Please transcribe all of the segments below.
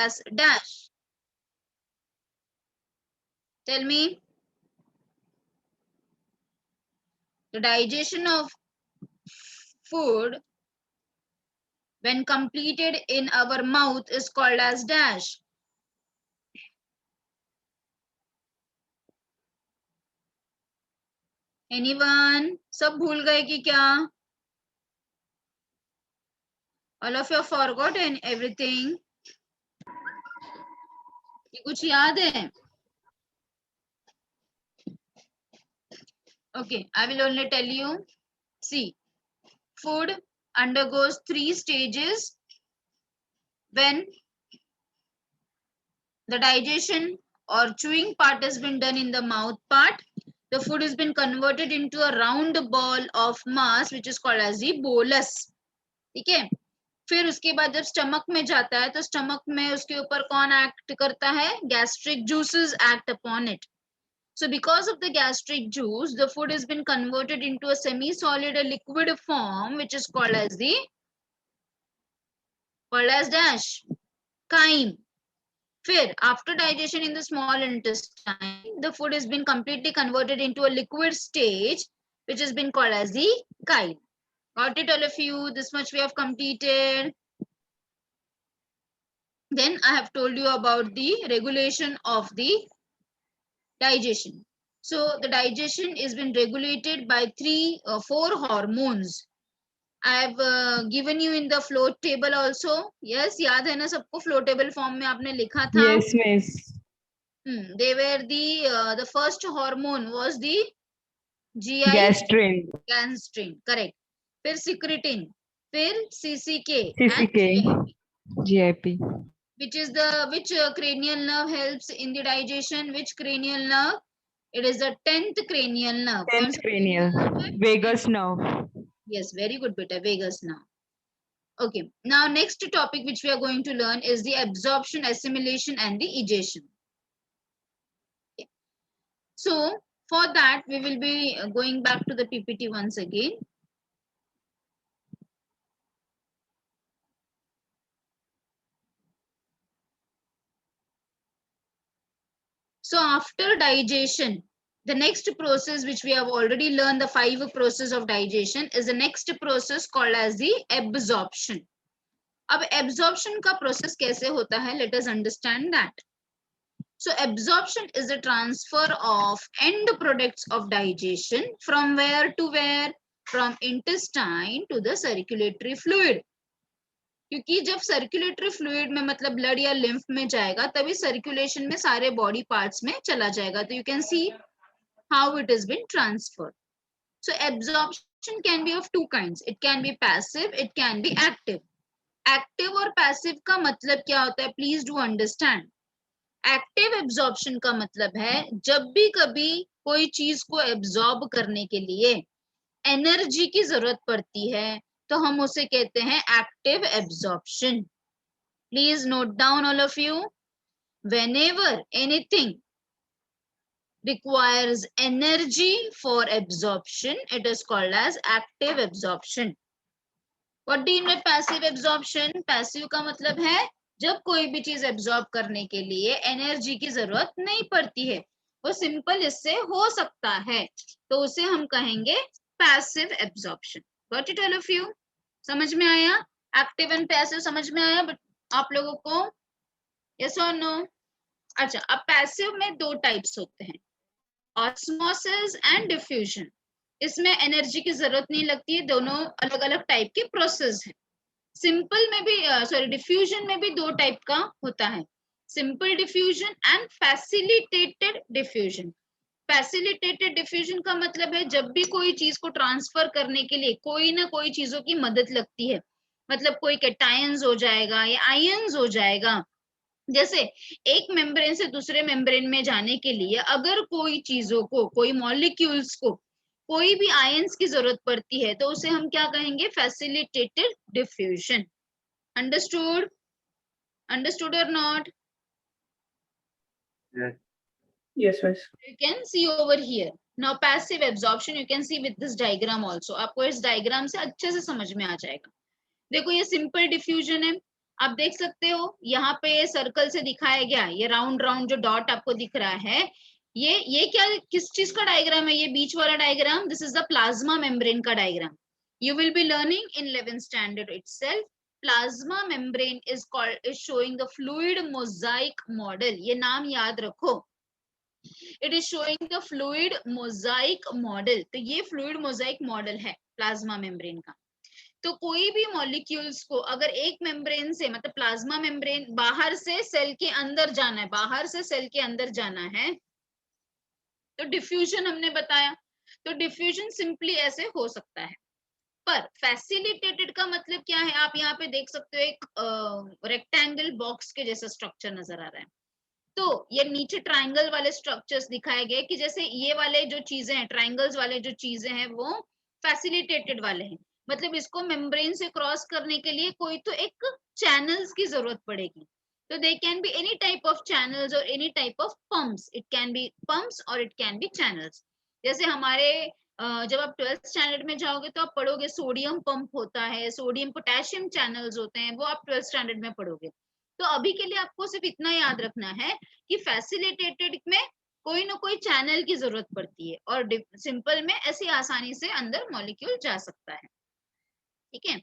as dash. Tell me. The digestion of food when completed in our mouth is called as dash. Anyone? सब भूल गए कि क्या? All of you have forgotten everything. ये कुछ याद है? Okay, I will only tell you. See, food undergoes 3 stages when the digestion or chewing part has been done in the mouth part. The food has been converted into a round ball of mass which is called as the bolus. ठीक है? फिर उसके बाद जब stomach में जाता है तो स्टमक में उसके ऊपर कौन एक्ट करता है? Gastric juices act upon it. So because of the gastric juice, the food has been converted into a semi-solid, a liquid form, which is called as dash, chyme. फिर after digestion in the small intestine, the food has been completely converted into a liquid stage, which has been called as the chyme. Got it, all of you? This much we have completed. Then I have told you about the regulation of the digestion. So the digestion is been regulated by 4 hormones. I have given you in the flow table also. Yes, याद है ना सबको? flow table form में आपने लिखा था. Yes, miss. They were the first hormone was the GI gastrin, correct. फिर secretin, फिर CCK and GIP. Which cranial nerve helps in the digestion? Which cranial nerve? It is the 10th cranial nerve. 10th cranial. Vagus nerve. Yes, very good, beta. Vagus nerve. Okay. Now, next topic which we are going to learn is the absorption, assimilation, and the egestion. Okay. So, for that, we will be going back to the PPT once again. So after digestion, the next process which we have already learned, the 5 process of digestion, is the next process called as the absorption. अब absorption का process कैसे होता है? Let us understand that. So absorption is the transfer of end products of digestion from where to where? From intestine to the circulatory fluid. क्योंकि जब circulatory fluid में मतलब blood या लिम्फ में जाएगा तभी सर्कुलेशन में सारे बॉडी पार्ट्स में चला जाएगा. तो you can see how it is been transferred. So absorption can be of 2 kinds. It can be passive, it can be active. Active और पैसिव का मतलब क्या होता है? Please do understand. Active absorption का मतलब है जब भी कभी कोई चीज को एब्जॉर्ब करने के लिए एनर्जी की जरूरत पड़ती है तो हम उसे कहते हैं active absorption. Please note down all of you. whenever anything requires energy for absorption, it is called as active absorption. What do you mean passive absorption? Passive का मतलब है जब कोई भी चीज एब्जॉर्ब करने के लिए एनर्जी की जरूरत नहीं पड़ती है, वो सिंपल इससे हो सकता है, तो उसे हम कहेंगे passive absorption. Got it all of you? समझ में आया? एक्टिव एंड पैसिव समझ में आया आप लोगों को? यस और नो? अच्छा, अब पैसिव में 2 टाइप्स होते हैं, ऑस्मोसिस एंड डिफ्यूजन. इसमें एनर्जी की जरूरत नहीं लगती है, दोनों अलग अलग टाइप के प्रोसेस है. सिंपल में भी डिफ्यूजन में भी 2 टाइप का होता है, simple diffusion and facilitated diffusion. Facilitated diffusion का मतलब है जब भी कोई चीज को ट्रांसफर करने के लिए कोई ना कोई चीजों की मदद लगती है, मतलब कोई कैटायंस हो जाएगा या आयंस हो जाएगा. जैसे एक मेम्ब्रेन से दूसरे मेम्ब्रेन में जाने के लिए अगर कोई चीजों को, कोई मॉलिक्यूल्स को कोई भी आयंस की जरूरत पड़ती है तो उसे हम क्या कहेंगे? Facilitated diffusion. अंडरस्टूड? अंडरस्टूड और not? Yes, miss. You can see over here. Now passive absorption you can see with this diagram also. आपको इस डायग्राम से अच्छे से समझ में आ जाएगा. देखो ये सिंपल डिफ्यूजन है, आप देख सकते हो यहाँ पे सर्कल से दिखाया गया, ये राउंड राउंड जो डॉट आपको दिख रहा है, ये क्या, किस चीज का डायग्राम है? ये बीच वाला diagram, this is the plasma membrane का diagram. You will be learning in 11th standard itself. Plasma membrane is showing the fluid mosaic model. ये नाम याद रखो. It is showing the fluid mosaic model. तो ये फ्लूइड मोजाइक मॉडल है plasma membrane का. तो कोई भी मॉलिक्यूल्स को अगर एक मेम्ब्रेन से, मतलब प्लाज्मा मेम्ब्रेन, बाहर से सेल के अंदर जाना है, बाहर से सेल के अंदर जाना है, तो डिफ्यूजन हमने बताया. तो डिफ्यूजन सिंपली ऐसे हो सकता है. पर फैसिलिटेटेड का मतलब क्या है? आप यहाँ पे देख सकते हो एक रेक्टेंगल बॉक्स के जैसा स्ट्रक्चर नजर आ रहा है. तो ये नीचे ट्राइंगल वाले स्ट्रक्चर्स दिखाए गए कि जैसे ये वाले जो चीजें हैं, ट्राइंगल्स वाले जो चीजें हैं, वो फैसिलिटेटेड वाले हैं. मतलब इसको मेम्ब्रेन से क्रॉस करने के लिए कोई तो एक चैनल्स की जरूरत पड़ेगी. तो they can be any type of channels और any type of pumps. It can be pumps और इट कैन बी चैनल्स. जैसे हमारे जब आप 12th स्टैंडर्ड में जाओगे तो आप पढ़ोगे सोडियम पंप होता है, सोडियम पोटेशियम चैनल्स होते हैं, वो आप 12th स्टैंडर्ड में पढ़ोगे. तो अभी के लिए आपको सिर्फ इतना याद रखना है कि फैसिलिटेटेड में कोई ना कोई चैनल की जरूरत पड़ती है, और सिंपल में ऐसी आसानी से अंदर मॉलिक्यूल जा सकता है. ठीक है.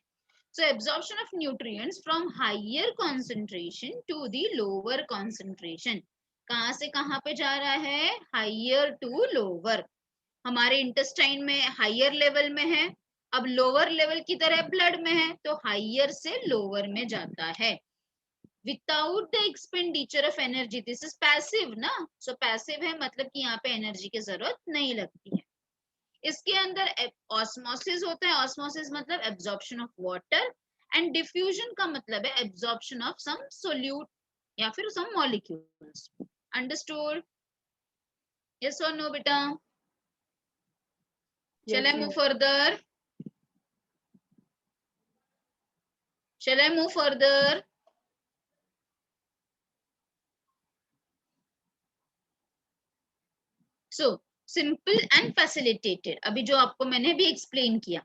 So absorption of nutrients from higher concentration to the lower concentration. कहाँ से कहाँ पे जा रहा है? Higher to lower. हमारे इंटेस्टाइन में हाइयर लेवल में है, अब लोअर लेवल की तरह ब्लड में है, तो हाइयर से लोअर में जाता है. Without the expenditure of energy. This is passive ना. सो पैसिव है मतलब कि यहाँ पे एनर्जी की जरूरत नहीं लगती है. इसके अंदर ऑस्मोसिस होता है. ऑस्मोसिस मतलब absorption of water, and diffusion का मतलब है एब्जॉर्प्शन ऑफ सम सोल्यूट या फिर सम मॉलिक्यूल्स. अंडरस्टूड? यस और नो बेटा? Shall I Yes, move yes. further? Shall I move further? So simple and facilitated. अभी जो आपको मैंने भी एक्सप्लेन किया,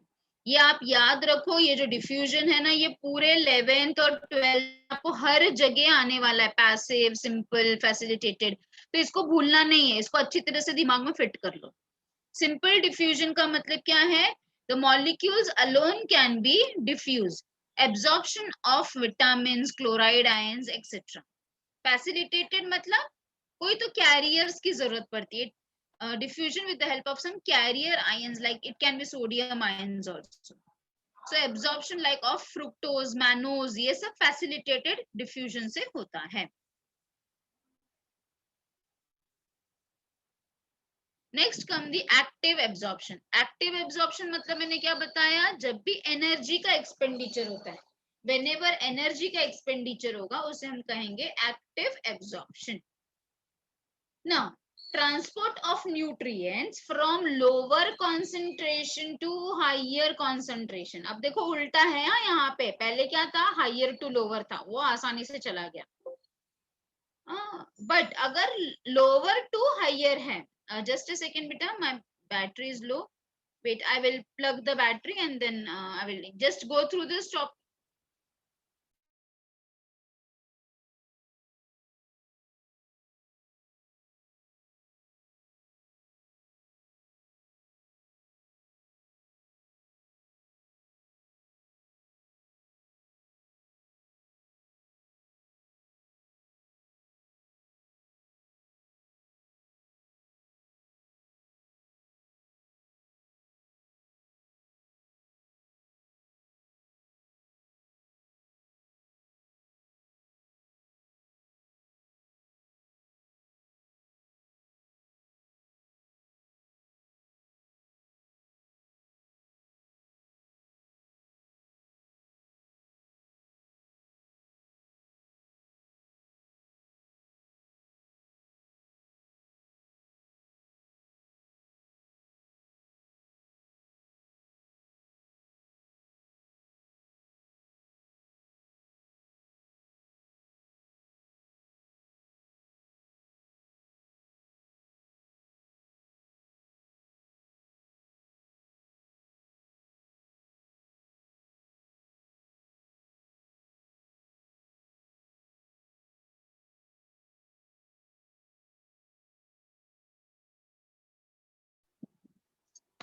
ये आप याद रखो. ये जो डिफ्यूजन है ना, ये पूरे 11th और 12th आपको हर जगह आने वाला है. Passive, simple, facilitated. तो इसको भूलना नहीं है, इसको अच्छी तरह से दिमाग में फिट कर लो. सिंपल डिफ्यूजन का मतलब क्या है? The molecules alone can be diffuse. Absorption of vitamins, chloride ions etcetera. Facilitated मतलब कोई तो कैरियर्स की जरूरत पड़ती है. Diffusion with the help of some carrier ions, like it can be sodium ions also. So absorption like of fructose, mannose, ये सब facilitated diffusion से होता है. Next come the active absorption. Active absorption मतलब मैंने क्या बताया? जब भी एनर्जी का एक्सपेंडिचर होता है, whenever एनर्जी का एक्सपेंडिचर होगा, उसे हम कहेंगे active absorption. Now transport of nutrients from lower concentration to higher concentration. अब देखो उल्टा है. यहाँ पे पहले क्या था? higher to lower था, वो आसानी से चला गया. बट अगर lower to higher है, just a second बेटा, my battery is low. Wait, I will plug the battery and then I will just go through this topic.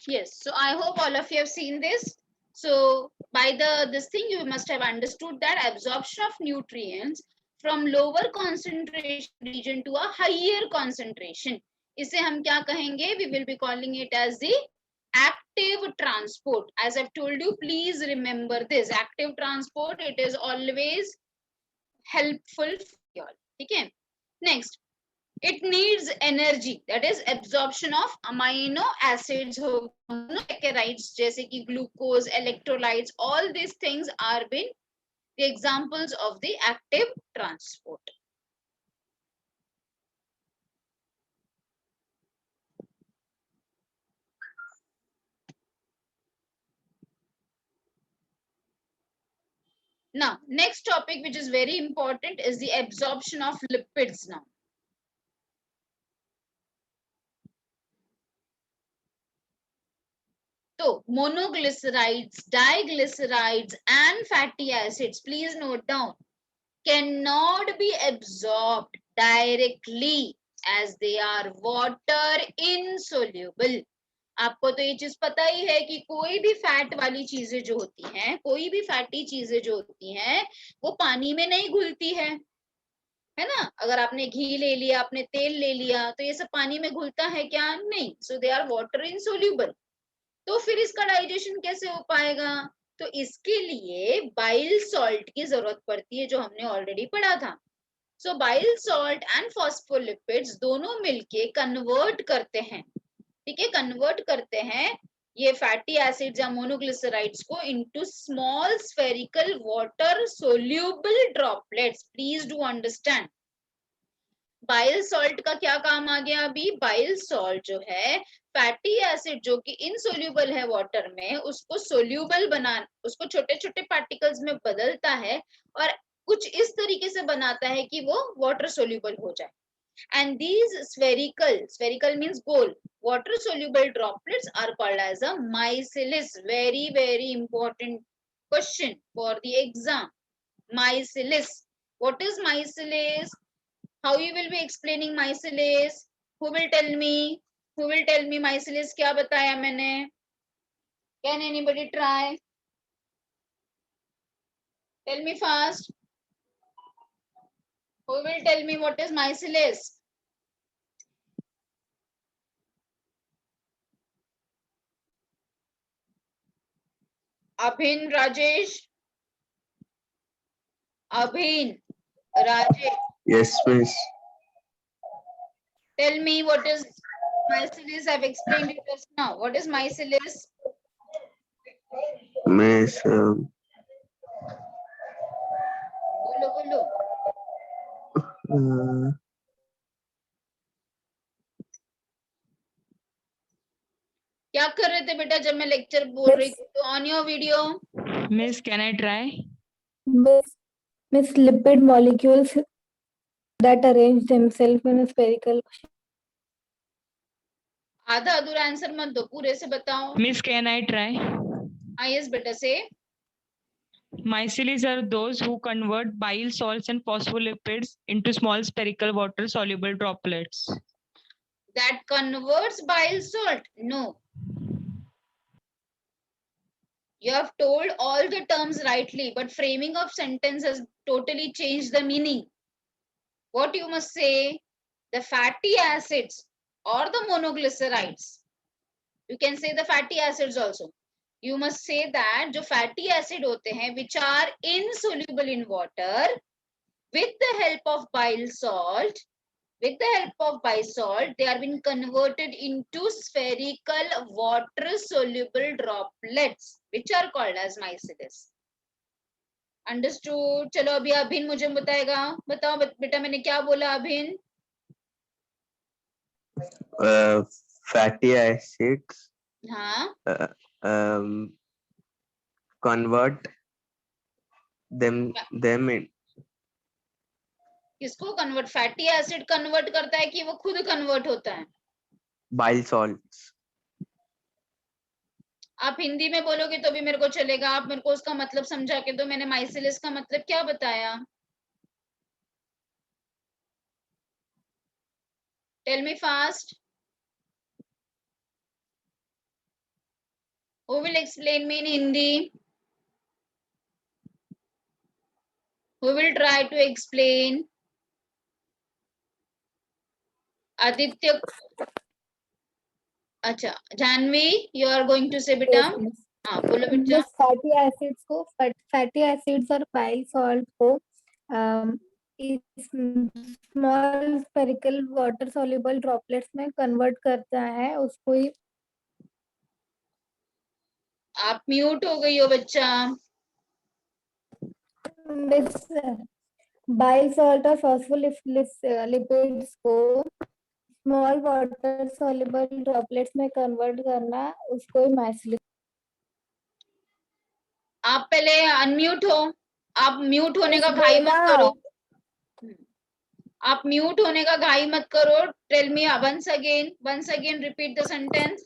Yes, so I hope all of you have seen this. So by this thing you must have understood that absorption of nutrients from lower concentration region to a higher concentration. इसे हम क्या कहेंगे? We will be calling it as the active transport. As I've told you, please remember this. Active transport, it is always helpful for you all. Okay. Next, it needs energy, that is absorption of amino acids, monosaccharides जैसे कि glucose, electrolytes, all these things are been the examples of the active transport. Now next topic which is very important is the absorption of lipids. Now so monoglycerides, diglycerides and fatty acids, please note down, cannot be absorbed directly as they are water insoluble. आपको तो ये चीज पता ही है कि कोई भी fat वाली चीजें जो होती हैं, कोई भी फैटी चीजें जो होती हैं, वो पानी में नहीं घुलती है ना? अगर आपने घी ले लिया, आपने तेल ले लिया, तो ये सब पानी में घुलता है क्या? नहीं. सो दे आर वाटर इनसोल्यूबल. तो फिर इसका डाइजेशन कैसे हो पाएगा? तो इसके लिए बाइल सॉल्ट की जरूरत पड़ती है, जो हमने ऑलरेडी पढ़ा था. सो बाइल सॉल्ट एंड फॉस्फोलिपिड्स दोनों मिलके कन्वर्ट करते हैं, ठीक है, कन्वर्ट करते हैं ये फैटी एसिड्स या मोनोग्लिसराइड्स को into small spherical water soluble droplets. Please do understand. Bile salt का क्या काम आ गया? अभी बाइल सॉल्ट जो है फैटी एसिड जो कि इनसोल्यूबल है वाटर में, उसको सोल्यूबल बना, उसको छोटे छोटे पार्टिकल्स में बदलता है और कुछ इस तरीके से बनाता है कि वो वाटर सोल्यूबल हो जाए. And these spherical means goal, water soluble droplets are called as a mycelium. Very important question for the exam. Mycelium. What is mycelium? How you will be explaining mycelium? Who will tell me? Who will tell me mycelium क्या बताया मैंने? Can anybody try? Tell me fast. Who will tell me what is mycelium? Abhin, Rajesh. Abhin, Rajesh. Yes, miss. Tell me what is mycelium. I've explained it just now. What is mycelium? Miss, बोलो बोलो. क्या कर रहे थे बेटा जब मैं lecture बोल रही थी? तो on your video. Miss, can I try? Miss, lipid molecules that arrange themselves in a spherical. आधा अधूरा आंसर मत दो, पूरे से बताओ. Miss, can I try? हाँ यस बेटा से. Mycelium are those who convert bile salts and phospholipids into small spherical water soluble droplets. That converts bile salt? No. You have told all the terms rightly, but framing of sentence has totally changed the meaning. What you must say? The fatty acids or the monoglycerides. You can say the fatty acids also. You must say that जो fatty acid होते हैं, which are insoluble in water, with the help of bile salt, they are being converted into spherical water soluble droplets, which are called as mycelium. Understood? चलो अभी अभिन मुझे बताएगा. बताओ बेटा मैंने क्या बोला अभिन? fatty acids हाँ. convert them in किसको कन्वर्ट? फैटी एसिड कन्वर्ट करता है कि वो खुद कन्वर्ट होता है? bile salts. आप हिंदी में बोलोगे तो भी मेरे को चलेगा. आप मेरे को उसका मतलब समझा के दो. मैंने माइसिलिस का मतलब क्या बताया? Tell me fast. Who will explain me in Hindi? Who will try to explain? Aditya. अच्छा, Janvi, you are going to say बेटा. Yes, miss. हाँ बोलो बेटा. This fatty acids को fatty acids और bile salt को इस small spherical water soluble droplets में convert करता है, उसको ही आप म्यूट हो गई हो बच्चा. मिस bile salt और phospholipids को स्मॉल वाटर soluble droplets में कन्वर्ट करना, उसको ही माइसिलिस. आप पहले अनम्यूट हो. आप म्यूट होने का घाई मत करो. आप म्यूट होने का घाई मत करो. Tell me once again repeat the sentence.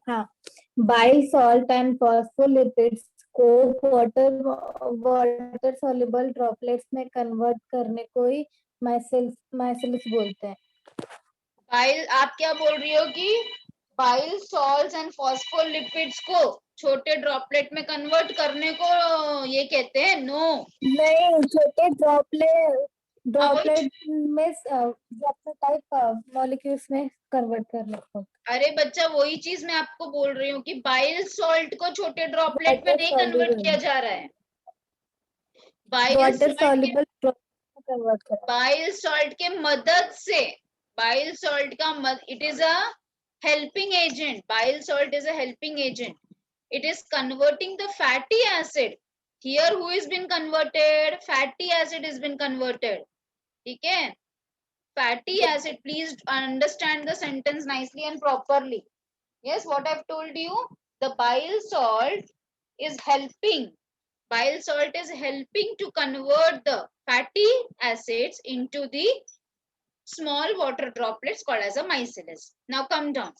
हाँ, bile salt and phospholipids को वाटर soluble droplets में कन्वर्ट करने को ही माइसिलिस बोलते हैं. बाइल, आप क्या बोल रही हो कि बाइल सॉल्ट्स एंड फॉस्फोलिपिड्स को छोटे ड्रॉपलेट में कन्वर्ट करने को ये कहते हैं? नो. नहीं, छोटे ड्रॉपलेट में ड्रॉपलेट टाइप मॉलिक्यूल्स में कन्वर्ट करने को. अरे बच्चा, वही चीज मैं आपको बोल रही हूँ कि बाइल सॉल्ट को छोटे ड्रॉपलेट में नहीं कन्वर्ट किया जा रहा है. वाटर सॉल्युबल कन्वर्ट कर. बाइल सॉल्ट के मदद से, बाइल सॉल्ट का it is a helping agent. Bile salt is a helping agent. It is converting the fatty acid. Here who is been converted? Fatty acid has been converted. ठीक है? Fatty acid. Please understand the sentence nicely and properly. Yes, what I've told you. The bile salt is helping. Bile salt is helping to convert the fatty acids into the small water droplets called as a micelles. Now come down.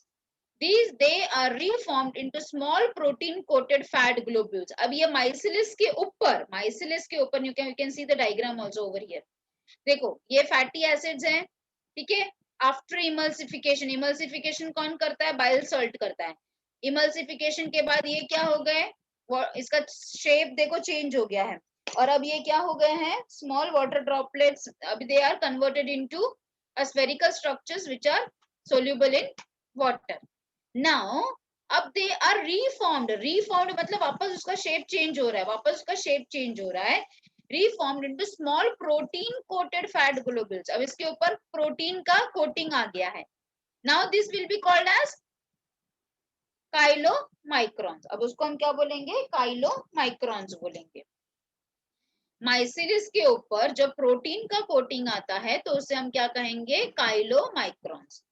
These they are reformed into small protein coated fat globules. अब ये माइसिलिस के ऊपर you can see the diagram also over here. देखो ये fatty acids हैं, ठीक है. After emulsification कौन करता है? बाइल सॉल्ट करता है. इमल्सिफिकेशन के बाद ये क्या हो गए? इसका शेप देखो चेंज हो गया है, और अब ये क्या हो गए हैं? Small water droplets. अब they are converted into a spherical structures which are soluble in water. Now, अब they are reformed. Reformed मतलब वापस उसका शेप चेंज हो रहा है. Reformed into small protein coated fat globules. अब इसके ऊपर प्रोटीन का कोटिंग आ गया है. Now this will be called as chylomicrons. अब उसको हम क्या बोलेंगे? Chylomicrons बोलेंगे. माइसिलिस के ऊपर जब प्रोटीन का कोटिंग आता है तो उसे हम क्या कहेंगे? Chylomicrons.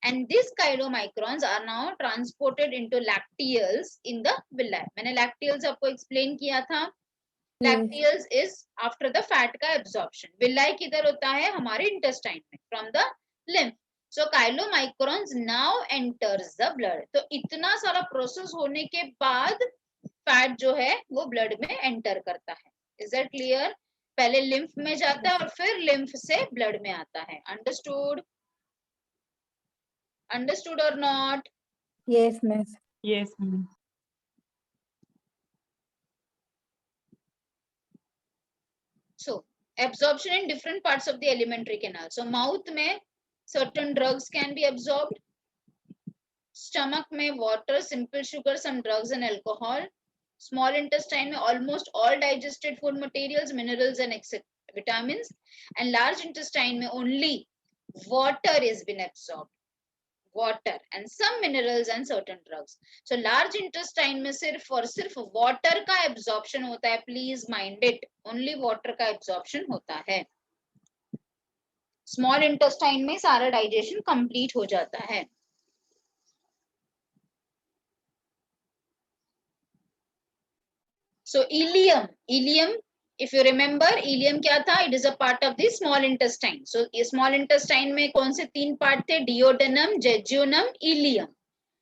And these chylomicrons are now transported into lacteals in the villi. मैंने lacteals आपको explain किया था. Lacteals is after the fat का absorption. villi किधर होता है? हमारे intestine में, from the lymph. So chylomicrons now enters the blood. तो इतना सारा process होने के बाद fat जो है वो blood में enter करता है. Is that clear? पहले lymph में जाता है और फिर lymph से blood में आता है. Understood? Understood or not? Yes, miss. Yes, ma'am. So absorption in different parts of the alimentary canal. So mouth में certain drugs can be absorbed. Stomach में water, simple sugar, some drugs and alcohol. Small intestine में almost all digested food materials, minerals and vitamins. And large intestine में only water is been absorbed. Water and some minerals and certain drugs. So large intestine में सिर्फ और सिर्फ water का absorption होता है. Please mind it. Only water का absorption होता है. Small intestine में सारा digestion complete हो जाता है. So ileum, if you remember, ileum क्या था? It is a part of the small intestine. So small intestine में कौन से 3 part थे? Duodenum, jejunum, ileum.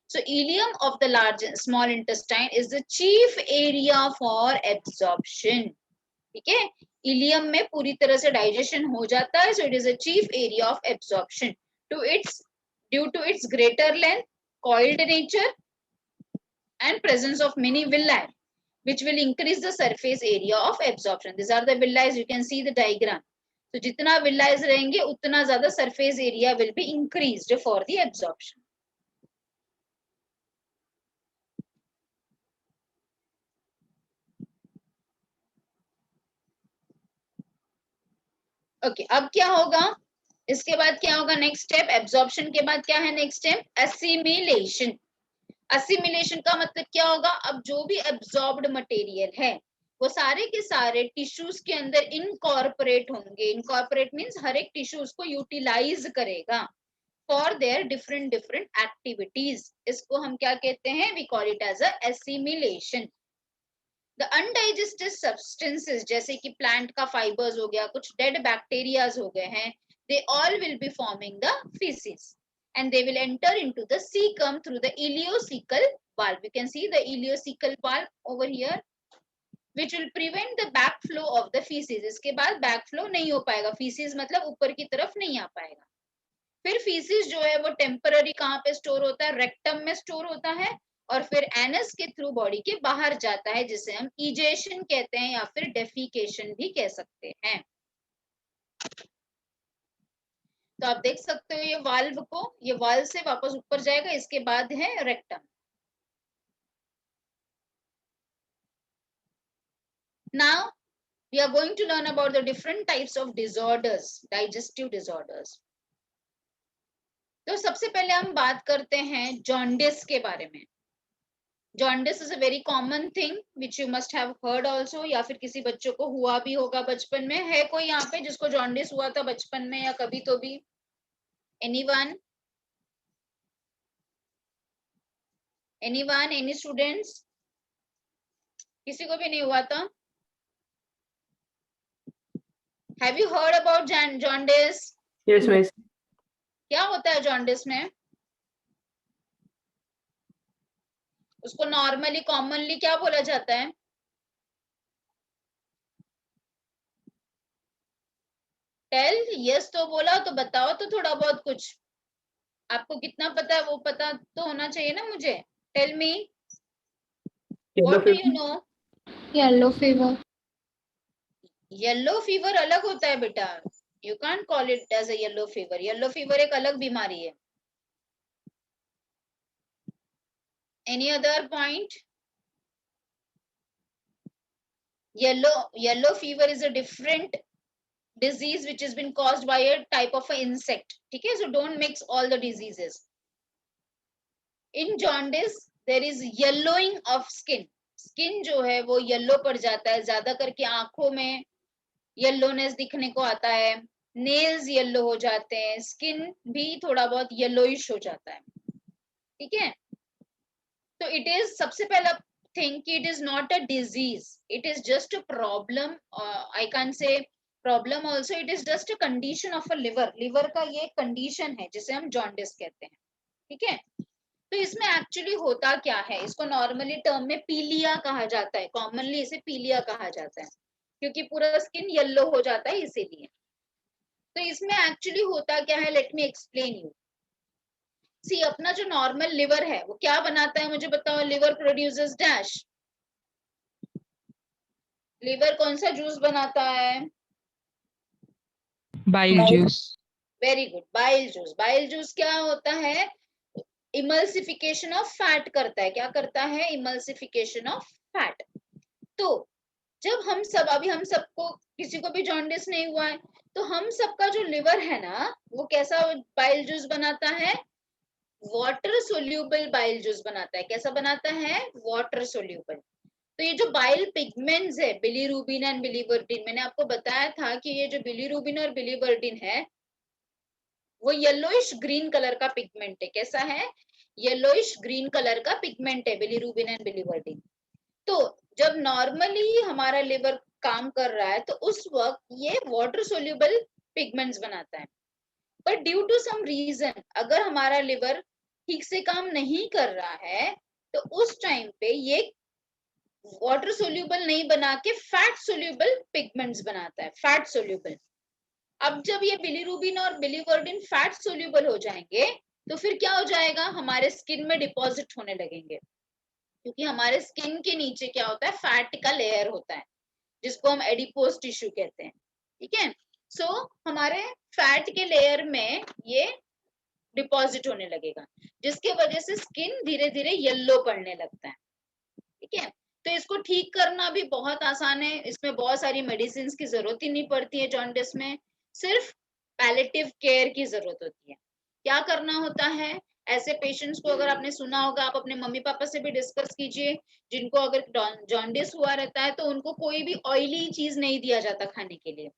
So ileum of the small intestine is the chief area for absorption. ठीक है? Ileum में पूरी तरह से digestion हो जाता है. So it is a chief area of absorption. Due to its greater length, coiled nature, and presence of many villi, which will increase the surface area of absorption. These are the villi. You can see the diagram. So जितना villi रहेंगे उतना ज़्यादा surface area will be increased for the absorption. Okay अब क्या होगा, इसके बाद क्या होगा, नेक्स्ट स्टेप एब्जॉर्प्शन के बाद क्या है नेक्स्ट स्टेप, एसिमिलेशन. एसिमिलेशन का मतलब क्या होगा, अब जो भी एब्जॉर्ब्ड मटेरियल है वो सारे के सारे टिश्यूज के अंदर इनकॉर्पोरेट होंगे. इनकॉर्पोरेट मींस हर एक टिश्यू उसको यूटिलाइज करेगा for their different different activities. इसको हम क्या कहते हैं, we call it as a assimilation. The undigested substances जैसे कि प्लांट का फाइबर्स हो गया, कुछ डेड बैक्टीरियाज हो गए हैं, they all will be forming the feces and they will enter into the cecum through the ileocecal valve. You can see the ileocecal valve over here which will prevent the backflow of the feces. इसके बाद backflow नहीं हो पाएगा, feces मतलब ऊपर की तरफ नहीं आ पाएगा. फिर feces जो है वो temporary कहाँ पे स्टोर होता है, रेक्टम में स्टोर होता है और फिर एनस के थ्रू बॉडी के बाहर जाता है जिसे हम इजेशन कहते हैं या फिर डेफिकेशन भी कह सकते हैं. तो आप देख सकते हो ये वाल्व को, ये वाल्व से वापस ऊपर जाएगा, इसके बाद है rectum. Now we are going to learn about the different types of disorders, digestive disorders. तो सबसे पहले हम बात करते हैं जॉन्डिस के बारे में. Jaundice is a very common thing which you must have heard also, या फिर किसी बच्चों को हुआ भी होगा बचपन में. है कोई यहाँ पे जिसको जॉन्डिस हुआ था बचपन में या कभी तो भी? Anyone? Anyone? Any students? किसी को भी नहीं हुआ था? Have you heard about jaundice? Yes, miss. क्या होता है जॉन्डिस में? उसको नॉर्मली कॉमनली क्या बोला जाता है? टेल. यस तो बोला, तो बताओ तो थोड़ा बहुत कुछ. आपको कितना पता है वो पता तो होना चाहिए ना मुझे. Tell me, what do you know? Yellow fever. Yellow fever अलग होता है बेटा. You can't call it as a yellow fever. Yellow fever एक अलग बीमारी है. Any other point? Yellow fever is a different disease which has been caused by a type of an insect. ठीक है, so don't mix all the diseases. In jaundice there is yellowing of skin. Skin जो है वो yellow पड़ जाता है, ज्यादा करके आंखों में yellowness दिखने को आता है, nails yellow हो जाते हैं, skin भी थोड़ा बहुत yellowish हो जाता है. ठीक है, तो it is सबसे पहला thing कि it is not a disease, it is just a problem. I can't say problem also, it is just a condition of a liver. liver का ये condition है जिसे हम jaundice कहते हैं. ठीक है, तो इसमें एक्चुअली होता क्या है, इसको नॉर्मली टर्म में पीलिया कहा जाता है. कॉमनली इसे पीलिया कहा जाता है क्योंकि पूरा स्किन येलो हो जाता है इसीलिए. तो इसमें एक्चुअली होता क्या है, लेट मी एक्सप्लेन यू. सी, अपना जो नॉर्मल लिवर है वो क्या बनाता है मुझे बताओ. Liver produces dash. लिवर कौन सा जूस बनाता है? Bile juice. Very good, bile juice. Bile juice क्या होता है, इमल्सिफिकेशन ऑफ फैट करता है. क्या करता है? Emulsification of fat. तो जब हम सब, अभी हम सबको किसी को भी जॉन्डिस नहीं हुआ है, तो हम सबका जो लिवर है ना वो कैसा बाइल जूस बनाता है? वाटर सोल्यूबल बाइल जूस बनाता है. कैसा बनाता है? Water soluble. तो ये जो बाइल पिगमेंट्स है, बिलीरुबिन एंड बिलीवर्डिन, मैंने आपको बताया था कि ये जो बिलीरुबिन और बिलीवर्डिन है वो येलोइश ग्रीन कलर का पिगमेंट है. कैसा है? येलोइश ग्रीन कलर का पिगमेंट है बिलीरुबिन एंड बिलीवर्डिन. तो जब नॉर्मली हमारा लिवर काम कर रहा है तो उस वक्त ये वाटर सोल्यूबल पिगमेंट्स बनाता है. But due to some reason अगर हमारा लिवर ठीक से काम नहीं कर रहा है तो उस टाइम पे ये वाटर सोल्यूबल नहीं बना के फैट सोल्यूबल पिगमेंट्स बनाता है. Fat soluble. अब जब ये बिलीरुबिन और बिलीवर्डिन फैट सोल्यूबल हो जाएंगे तो फिर क्या हो जाएगा, हमारे स्किन में डिपॉजिट होने लगेंगे. क्योंकि हमारे स्किन के नीचे क्या होता है, फैट का लेयर होता है जिसको हम एडिपोज टिश्यू कहते हैं, ठीक है। सो हमारे फैट के लेयर में ये डिपॉजिट होने लगेगा, जिसके वजह से स्किन धीरे धीरे येलो पड़ने लगता है, ठीक है। तो इसको ठीक करना भी बहुत आसान है, इसमें बहुत सारी मेडिसिन की जरूरत ही नहीं पड़ती है जॉन्डिस में, सिर्फ पैलेटिव केयर की जरूरत होती है। क्या करना होता है, ऐसे पेशेंट्स को, अगर आपने सुना होगा, आप अपने मम्मी पापा से भी डिस्कस कीजिए, जिनको अगर जॉन्डिस हुआ रहता है तो उनको कोई भी ऑयली चीज नहीं दिया जाता खाने के लिए।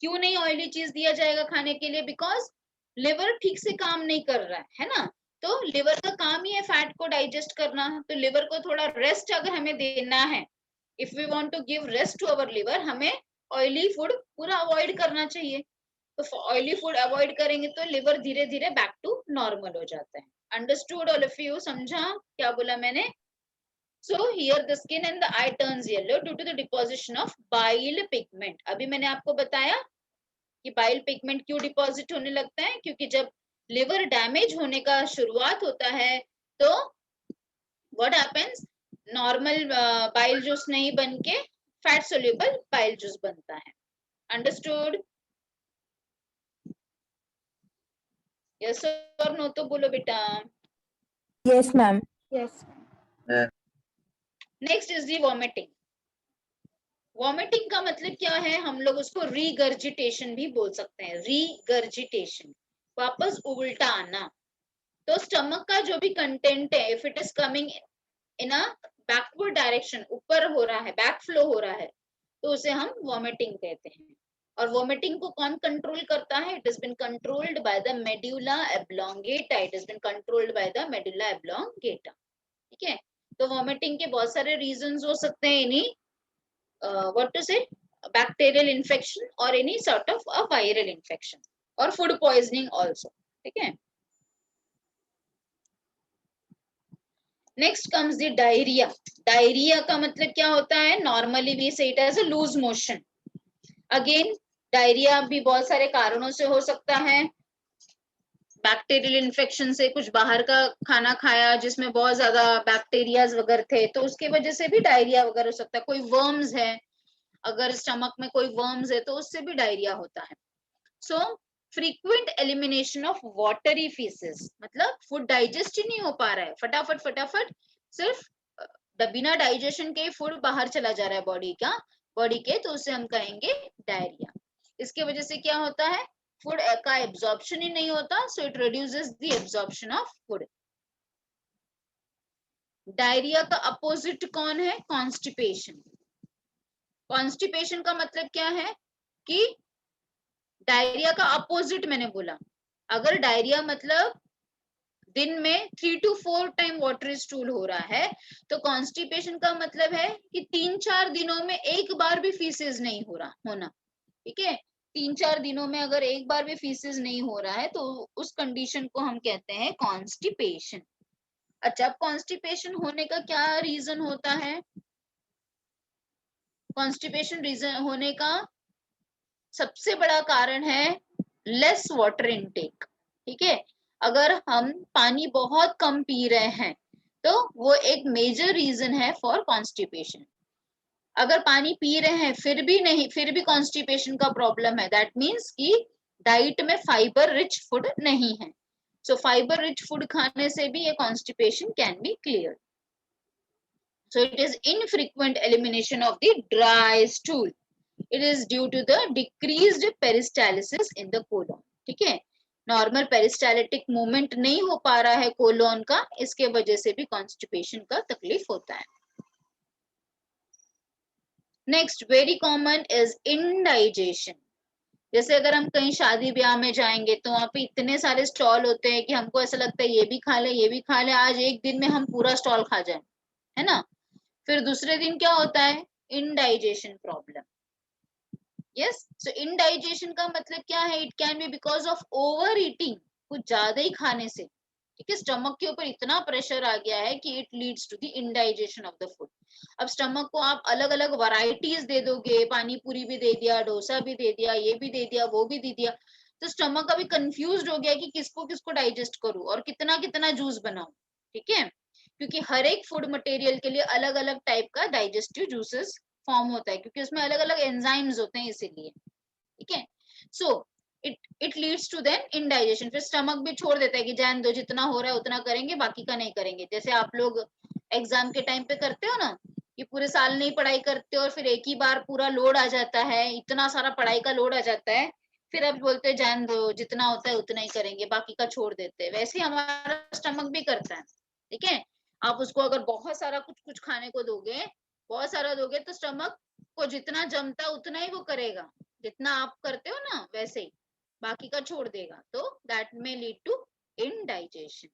क्यों नहीं ऑयली चीज दिया जाएगा खाने के लिए? बिकॉज लिवर ठीक से काम नहीं कर रहा है ना। तो लिवर का काम ही है फैट को डाइजेस्ट करना, तो लिवर को थोड़ा रेस्ट अगर हमें देना है, if we want to give rest to our liver, हमें ऑयली फूड पूरा अवॉइड करना चाहिए। तो ऑयली फूड अवॉइड करेंगे तो लिवर धीरे धीरे बैक टू नॉर्मल हो जाता है। Understood all of you? समझा क्या बोला मैंने? So here the skin and the eye turns yellow due to the deposition of bile pigment. अभी मैंने आपको बताया कि बाइल पिगमेंट क्यों डिपॉजिट होने लगता है, क्योंकि जब लिवर डैमेज होने का शुरुआत होता है तो what happens, normal bile juice नहीं बन के फैट सोल्यूबल बाइल जूस बनता है। अंडरस्टूड? यस और नो तो बोलो बेटा। Yes, ma'am. Yes. Next is the vomiting. Vomiting का मतलब क्या है, हम लोग उसको रीगर्जिटेशन भी बोल सकते हैं। रीगर्जिटेशन, वापस उल्टा आना। तो स्टमक का जो भी कंटेंट है, if it is coming in a backward direction, ऊपर हो रहा है, बैक फ्लो हो रहा है, तो उसे हम वॉमिटिंग कहते हैं। और वॉमिटिंग को कौन कंट्रोल करता है? It is been controlled by the medulla oblongata. It is been controlled by the medulla oblongata, ठीक है। तो वॉमिटिंग के बहुत सारे रीजंस हो सकते हैं, इन्हीं व्हाट टू से, बैक्टीरियल इन्फेक्शन और any sort of a viral infection और फूड पॉइजनिंग आल्सो, ठीक है। Next comes the diarrhoea. Diarrhoea का मतलब क्या होता है? Normally we say it as a loose motion. Again diarrhoea भी बहुत सारे कारणों से हो सकता है। बैक्टीरियल इन्फेक्शन से, कुछ बाहर का खाना खाया जिसमें बहुत ज्यादा बैक्टीरियाज वगैरह थे, तो उसकी वजह से भी डायरिया वगैरह हो सकता है। कोई वर्म्स है, अगर स्टमक में कोई वर्म्स है तो उससे भी डायरिया होता है। So frequent elimination of watery faeces, मतलब फूड डाइजेस्ट ही नहीं हो पा रहा है, फटाफट फटाफट सिर्फ बिना डाइजेशन के फूड बाहर चला जा रहा है बॉडी के, तो उसे हम कहेंगे डायरिया। इसके वजह से क्या होता है, फूड का एब्जॉर्प्शन ही नहीं होता, so it reduces the absorption of food. Diarrhoea का अपोजिट कौन है? कॉन्स्टिपेशन। कॉन्स्टिपेशन का मतलब क्या है कि डायरिया का अपोजिट मैंने बोला। अगर डायरिया मतलब दिन में 3 to 4 टाइम वाटर स्टूल हो रहा है, तो कॉन्स्टिपेशन का मतलब है कि 3-4 दिनों में एक बार भी फीसेस नहीं हो रहा होना, ठीक है। 3-4 दिनों में अगर एक बार भी फीसेस नहीं हो रहा है तो उस कंडीशन को हम कहते हैं कॉन्स्टिपेशन। अच्छा, अब कॉन्स्टिपेशन होने का क्या रीजन होता है? कॉन्स्टिपेशन रीजन होने का सबसे बड़ा कारण है लेस वाटर इनटेक, ठीक है। अगर हम पानी बहुत कम पी रहे हैं तो वो एक मेजर रीजन है फॉर कॉन्स्टिपेशन। अगर पानी पी रहे हैं फिर भी कॉन्स्टिपेशन का प्रॉब्लम है, दैट मीन्स कि डाइट में फाइबर रिच फूड नहीं है। सो फाइबर रिच फूड खाने से भी ये constipation can be clear. So it is infrequent elimination of the dry stool. It is due to the decreased peristalsis in the colon, ठीक है। नॉर्मल पेरिस्टालिटिक मूवमेंट नहीं हो पा रहा है कोलोन का, इसके वजह से भी कॉन्स्टिपेशन का तकलीफ होता है। Next very common is indigestion. जैसे अगर हम कहीं शादी ब्याह में जाएंगे तो वहां पे इतने सारे स्टॉल होते हैं कि हमको ऐसा लगता है ये भी खा ले, ये भी खा ले, आज एक दिन में हम पूरा स्टॉल खा जाए, है ना। फिर दूसरे दिन क्या होता है? Indigestion problem. यस, सो इंडाइजेशन का मतलब क्या है? It can B because of over eating, कुछ ज्यादा ही खाने से, ठीक है। स्टमक के ऊपर इतना प्रेशर आ गया है कि it leads to the indigestion of the food. अब स्टमक को आप अलग अलग वैरायटीज दे दोगे, पानी पूरी भी दे दिया, डोसा भी दे दिया, ये भी दे दिया, वो भी दे दिया, तो स्टमक अभी कंफ्यूज हो गया कि किसको किसको डाइजेस्ट करूं और कितना कितना जूस बनाऊं, ठीक है। क्योंकि हर एक फूड मटेरियल के लिए अलग अलग टाइप का डाइजेस्टिव जूसेस फॉर्म होता है, क्योंकि उसमें अलग अलग एंजाइम्स होते हैं इसीलिए, ठीक है। So it leads to then indigestion. फिर स्टमक भी छोड़ देता है कि जान दो, जितना हो रहा है उतना करेंगे, बाकी का नहीं करेंगे। जैसे आप लोग एग्जाम के टाइम पे करते हो ना, कि पूरे साल नहीं पढ़ाई करते हो और फिर एक ही बार पूरा लोड आ जाता है, इतना सारा पढ़ाई का लोड आ जाता है, फिर अब बोलते हैं जान दो, जितना होता है उतना ही करेंगे, बाकी का छोड़ देते हैं। वैसे ही हमारा स्टमक भी करता है, ठीक है। आप उसको अगर बहुत सारा कुछ कुछ खाने को दोगे, बहुत सारा दोगे, तो स्टमक को जितना जमता है उतना ही वो करेगा, जितना आप करते हो ना वैसे ही, बाकी का छोड़ देगा। तो that may lead to indigestion.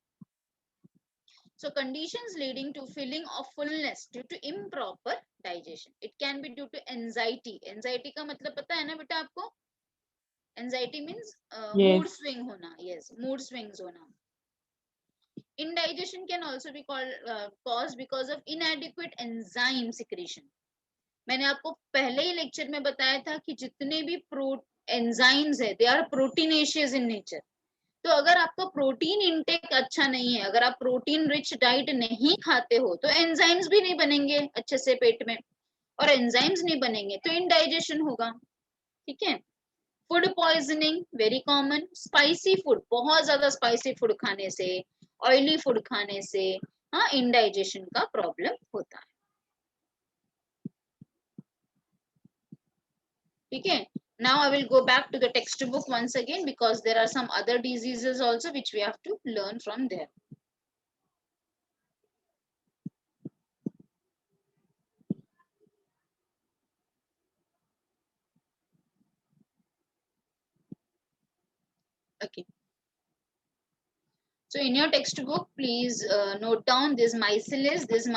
So conditions leading to feeling of fullness due to improper digestion. It can be due to anxiety. Anxiety का मतलब पता है ना बेटा आपको? Anxiety means mood Yes. swing होना. Yes, mood swings होना. Indigestion can also be caused because of inadequate enzyme secretion. मैंने आपको पहले ही लेक्चर में बताया था कि जितने भी एंजाइम्स है, they are proteinaceous in nature. तो अगर आपका प्रोटीन इंटेक अच्छा नहीं है, अगर आप प्रोटीन रिच डाइट नहीं खाते हो, तो एंजाइम्स भी नहीं बनेंगे अच्छे से पेट में, और एंजाइम्स नहीं बनेंगे तो इंडाइजेशन होगा, ठीक है। Food poisoning very common. Spicy food, बहुत ज्यादा स्पाइसी फूड खाने से, ऑयली फूड खाने से, हाँ, इंडाइजेशन का प्रॉब्लम होता है, ठीक है। Now I will go back to the textbook once again, because there are some other diseases also which we have to learn from there. Okay. So in your textbook, please note down this mycelium, this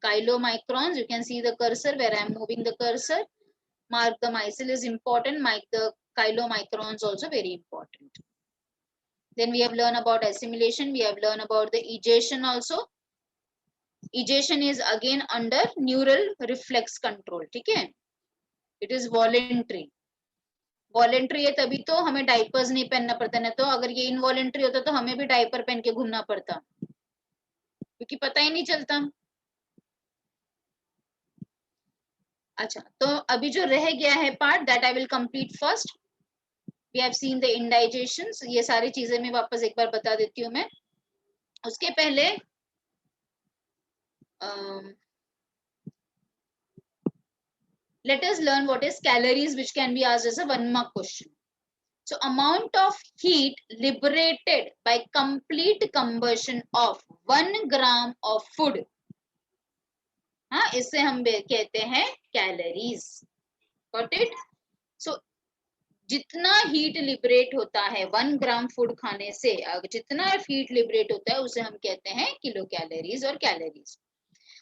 chylomicrons. You can see the cursor where I am moving the cursor. Mark the mycelium is important. Mark the chylomicrons also very important. Then we have learned about assimilation. We have learned about the egestion also. Egestion is again under neural reflex control. ठीक है? It is voluntary. Voluntary है तभी तो हमें diapers नहीं पहनना पड़ता, ना तो अगर ये इनवॉलेंट्री होता तो हमें भी डाइपर पहन के घूमना पड़ता, क्योंकि पता ही नहीं चलता। अच्छा, तो अभी जो रह गया है part, that I will complete first. We have seen the indigestions, ये सारी चीजें मैं वापस एक बार बता देती हूँ मैं। उसके पहले let us learn what is calories, which can be asked as a 1 mark question. So amount of heat liberated by complete combustion of 1 gram of food, हाँ, इससे हम कहते हैं कैलोरीज। Got it? सो जितना हीट लिबरेट होता है 1 ग्राम food खाने से, जितना हीट लिबरेट होता है उसे हम कहते हैं किलो कैलोरीज और कैलोरीज।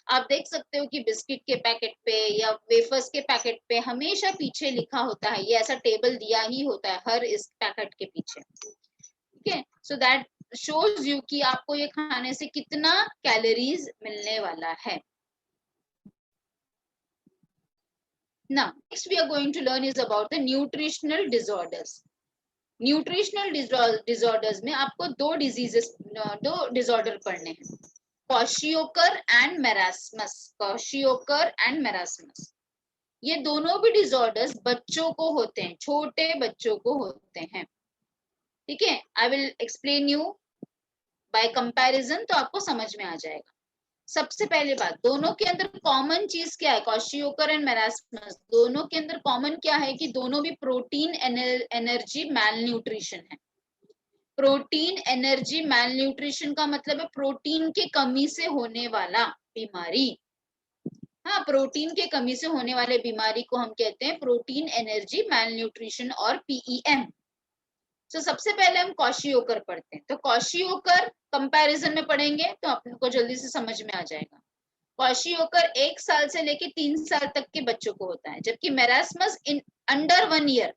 आप देख सकते हो कि बिस्किट के पैकेट पे या वेफर्स के पैकेट पे हमेशा पीछे लिखा होता है, ये ऐसा टेबल दिया ही होता है हर इस पैकेट के पीछे, ठीक है। सो दैट शोज यू कि आपको ये खाने से कितना कैलोरीज मिलने वाला है। Now, next we are going to learn is about the nutritional disorders. Nutritional disorders में आपको दो डिसऑर्डर पढ़ने हैं, क्वाशियोकर एंड मेरास्मस। क्वाशियोकर एंड मेरास्मस, ये दोनों भी डिसऑर्डर्स बच्चों को होते हैं, छोटे बच्चों को होते हैं, ठीक है। I will explain you bye comparison, तो आपको समझ में आ जाएगा। सबसे पहले बात, दोनों के अंदर कॉमन चीज क्या है? क्वाशियोकर एंड मेरास्मस, दोनों के अंदर कॉमन क्या है कि दोनों भी प्रोटीन एनर्जी मैलन्यूट्रिशन है। प्रोटीन एनर्जी मैलन्यूट्रिशन का मतलब है प्रोटीन के कमी से होने वाला बीमारी। हाँ, प्रोटीन के कमी से होने वाले बीमारी को हम कहते हैं प्रोटीन एनर्जी मैलन्यूट्रिशन और PEM। तो सबसे पहले हम क्वाशियोकर पढ़ते हैं। तो क्वाशियोकर कंपैरिजन में पढ़ेंगे तो आपको जल्दी से समझ में आ जाएगा। क्वाशियोकर 1 साल से लेके 3 साल तक के बच्चों को होता है, जबकि मेरास्मस इन अंडर 1 ईयर,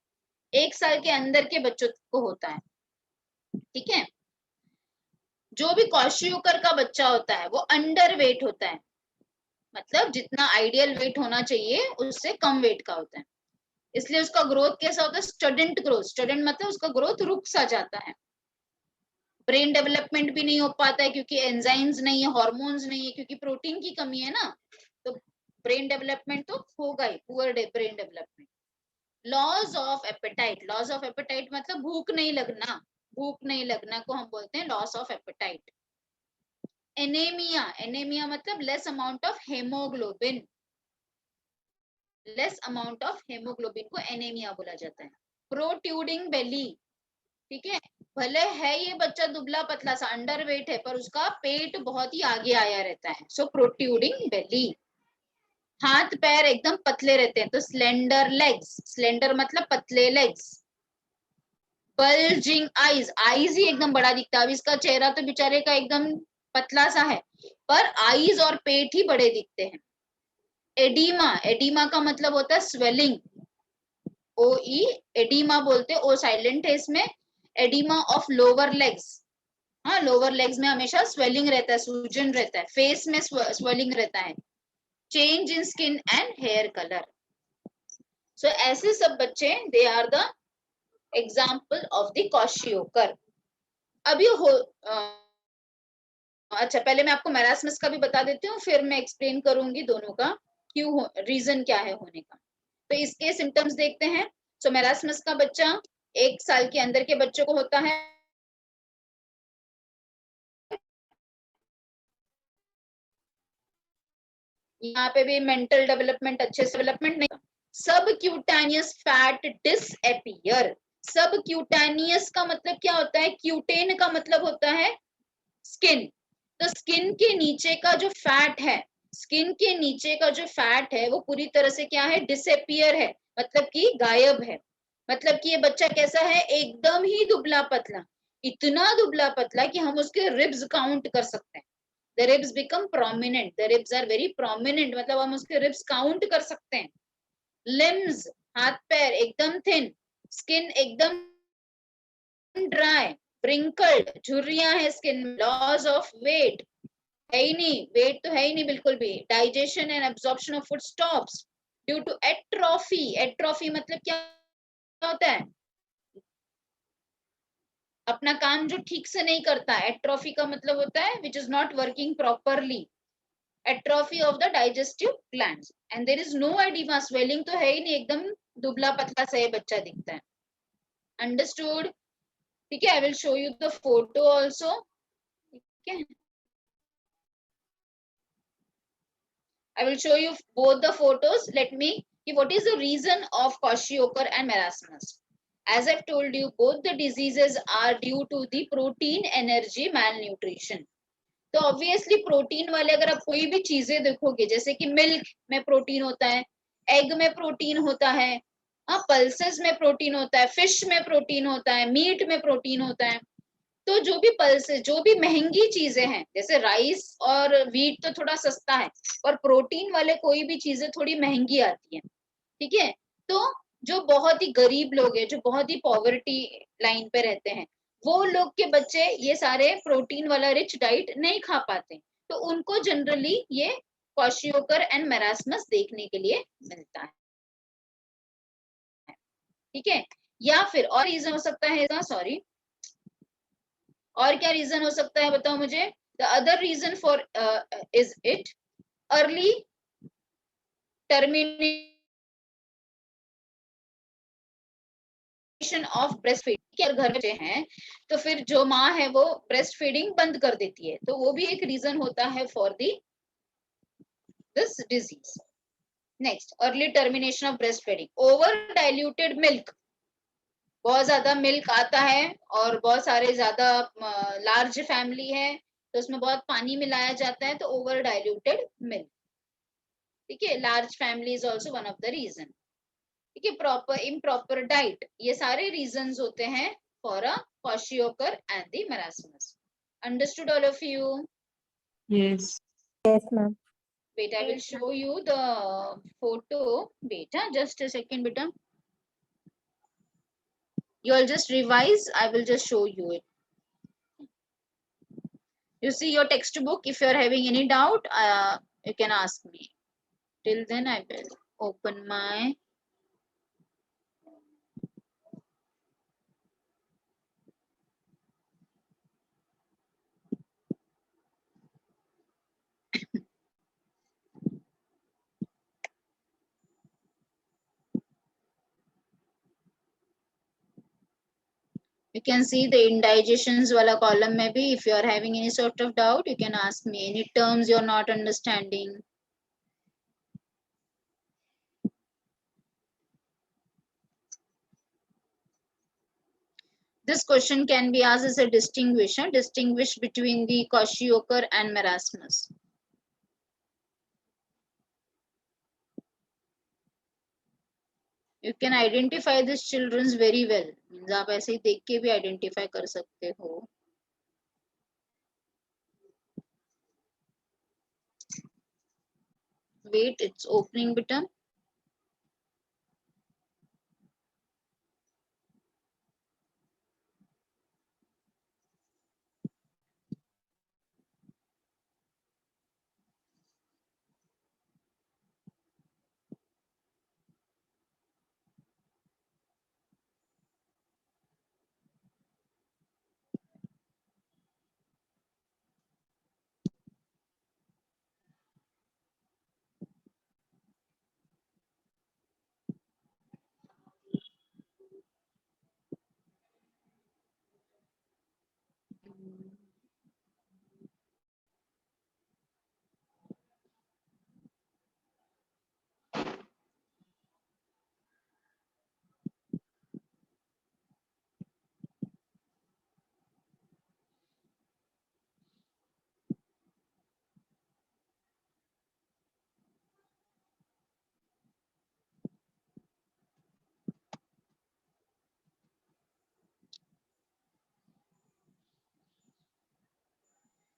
1 साल के अंदर के बच्चों को होता है, ठीक है। जो भी क्वाशियोकर का बच्चा होता है वो अंडर वेट होता है, मतलब जितना आइडियल वेट होना चाहिए उससे कम वेट का होता है, इसलिए उसका ग्रोथ कैसा होता है? Student growth. स्टूडेंट मतलब उसका ग्रोथ रुक सा जाता है, ब्रेन डेवलपमेंट भी नहीं हो पाता है क्योंकि एंजाइम्स नहीं है, हॉर्मोन्स नहीं है, क्योंकि प्रोटीन की कमी है ना, तो ब्रेन डेवलपमेंट तो होगा ही, poor brain development. Loss of appetite, loss of appetite मतलब भूख नहीं लगना, भूख नहीं लगना को हम बोलते हैं loss of appetite. Anaemia, anaemia मतलब less amount of haemoglobin, less amount of haemoglobin को एनीमिया बोला जाता है। प्रोट्यूडिंग बेली, ठीक है, भले है ये बच्चा दुबला पतला सा अंडरवेट है पर उसका पेट बहुत ही आगे आया रहता है, सो प्रोट्यूडिंग बेली। हाथ पैर एकदम पतले रहते हैं तो स्लेंडर लेग्स, स्लेंडर मतलब पतले लेग्स। बल्जिंग आईज, आईज ही एकदम बड़ा दिखता है, अब इसका चेहरा तो बेचारे का एकदम पतला सा है पर आईज और पेट ही बड़े दिखते हैं। एडीमा, एडीमा का मतलब होता है स्वेलिंग, ओ ई एडीमा बोलते हैं, ओ साइलेंट है इसमें। एडीमा ऑफ लोअर लेग्स, हाँ लोअर लेग्स में हमेशा स्वेलिंग रहता है, सूजन रहता है, फेस में स्वेलिंग रहता है। Change in skin and hair colour, so ऐसे सब बच्चे they are the example of the kwashiorkor. अभी हो अच्छा पहले मैं आपको मैरास्मस का भी बता देती हूँ, फिर मैं एक्सप्लेन करूंगी दोनों का क्यों, रीजन क्या है होने का। तो इसके सिम्टम्स देखते हैं। सो मैरास्मस का बच्चा 1 साल के अंदर के बच्चों को होता है, यहाँ पे भी मेंटल डेवलपमेंट अच्छे से डेवलपमेंट नहीं। सब क्यूटेनियस फैट डिसअपियर, सब क्यूटेनियस का मतलब क्या होता है, क्यूटेन का मतलब होता है स्किन, तो स्किन के नीचे का जो फैट है, स्किन के नीचे का जो फैट है वो पूरी तरह से क्या है, डिसअपियर है, मतलब कि गायब है। मतलब कि ये बच्चा कैसा है, एकदम ही दुबला पतला, इतना दुबला पतला कि हम उसके रिब्स काउंट कर सकते हैं। The ribs become prominent, the ribs are very prominent, मतलब हम उसके रिब्स काउंट कर सकते हैं। लिम्स, हाथ पैर एकदम थिन, स्किन एकदम ड्राई, ब्रिंकल्ड, झुर्रियां है स्किन में। लॉस ऑफ वेट, है ही नहीं, वेट तो है ही नहीं बिल्कुल भी। Digestion and absorption of food stops due to atrophy, atrophy मतलब क्या होता है, अपना काम जो ठीक से नहीं करता। एट्रोफी का मतलब होता है which is not working properly, atrophy of the digestive glands and there is no oedema, swelling तो है ही नहीं, एकदम दुबला पतला सा ये बच्चा दिखता है। अंडरस्टूड, ठीक है। I will show you the photo also, ठीक है। I will show you both the photos. Let me see what is the reason of kwashiorkor and marasmus. As I've told you, both the diseases are due to the protein energy malnutrition. तो obviously protein वाले अगर आप कोई भी चीजें देखोगे, जैसे कि मिल्क में प्रोटीन होता है, एग में प्रोटीन होता है, हाँ पल्सेस में प्रोटीन होता है, फिश में प्रोटीन होता है, मीट में प्रोटीन होता है। तो जो भी पल्सेस, जो भी महंगी चीजें हैं, जैसे राइस और व्हीट तो थोड़ा सस्ता है, और प्रोटीन वाले कोई भी चीजें थोड़ी महंगी आती है, ठीक है। तो जो बहुत ही गरीब लोग हैं, जो बहुत ही पॉवर्टी लाइन पे रहते हैं, वो लोग के बच्चे ये सारे प्रोटीन वाला रिच डाइट नहीं खा पाते, तो उनको जनरली ये क्वाशियोकर एंड मैरास्मस देखने के लिए मिलता है, ठीक है। या फिर और रीजन हो सकता है, सॉरी, और क्या रीजन हो सकता है बताओ मुझे। The other reason for is it early termination of breast feeding. अगर घर में हैं तो फिर जो माँ है वो ब्रेस्ट फीडिंग बंद कर देती है, तो वो भी एक रीजन होता है for this disease. Next, early termination of breast feeding. Over diluted milk, बहुत ज्यादा मिल्क आता है और बहुत सारे ज्यादा लार्ज फैमिली है तो उसमें बहुत पानी मिलाया जाता है, तो ओवर डाइल्यूटेड मिल्क, ठीक है। Large family is also one of the reason, ठीक है। प्रॉपर इम्प्रॉपर डाइट, ये सारे रीजंस होते हैं for a kwashiorkor and the marasmus. Understood all of you? Yes. Yes, ma'am. Wait, I will show you the photo. Beta, just a second, beta. You all just revise. I will just show you it. You see your textbook. If you are having any doubt, you can ask me. Till then, I will open my. You can see the indigestions wala column में भी if you are having any sort of doubt, you can ask me any terms you're not understanding. This question can be asked as a distinguish between the Kwashiorkor and marasmus. You can identify these children very well. Means आप ऐसे ही देख के भी identify कर सकते हो. Wait, it's opening beta.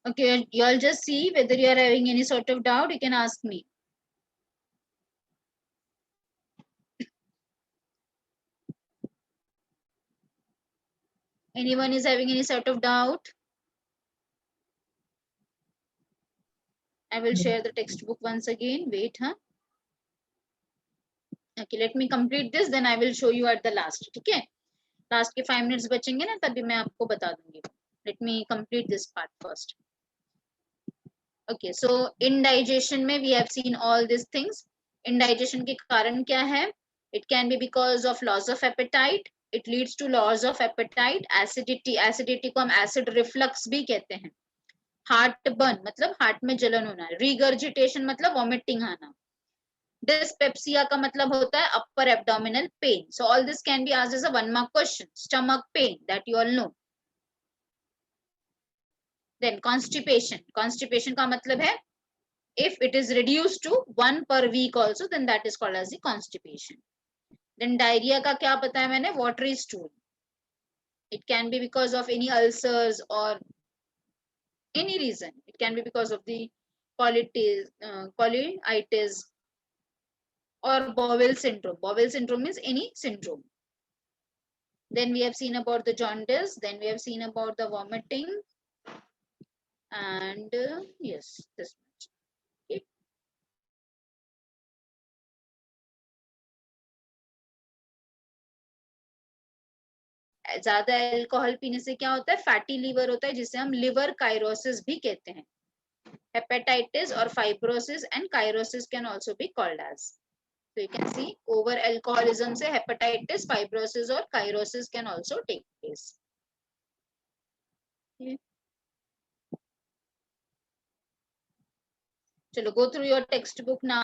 Okay, you all just see whether you are having any sort of doubt, you can ask me. Anyone is having any sort of doubt? I will share the textbook once again. Wait, huh? Okay, let me complete this, then I will show you at the last. ठीक है? Last के 5 minutes बचेंगे ना, तभी मैं आपको बता दूंगी. Let me complete this part first. Okay, so indigestion में we have seen all these things. Indigestion के कारण क्या है? It can be because of loss of appetite. It leads to loss of appetite. Acidity को हम acid reflux भी कहते हैं. Heartburn मतलब heart में जलन होना. Regurgitation मतलब vomiting आना. Dyspepsia का मतलब होता है upper abdominal pain. So all this can be asked as a 1 mark question. Stomach pain, that you all know. Then constipation. Constipation का मतलब है if it is reduced to 1 per week also, then that is called as the constipation. Then diarrhea का क्या बताया मैंने? Watery stool. It can be because of any ulcers or any reason. It can be because of the colitis or bowel syndrome. Bowel syndrome means any syndrome. Then we have seen about the jaundice. Then we have seen about the vomiting. And yes, this much. Okay. ज्यादा alcohol पीने से क्या होता है? Fatty liver होता है, जिसे हम लिवर कायरोसिस भी कहते हैं. Hepatitis or fibrosis and cirrhosis can also be called as. So you can see over alcoholism से hepatitis, fibrosis or cirrhosis can also take place. Okay. चलो, go through your textbook now.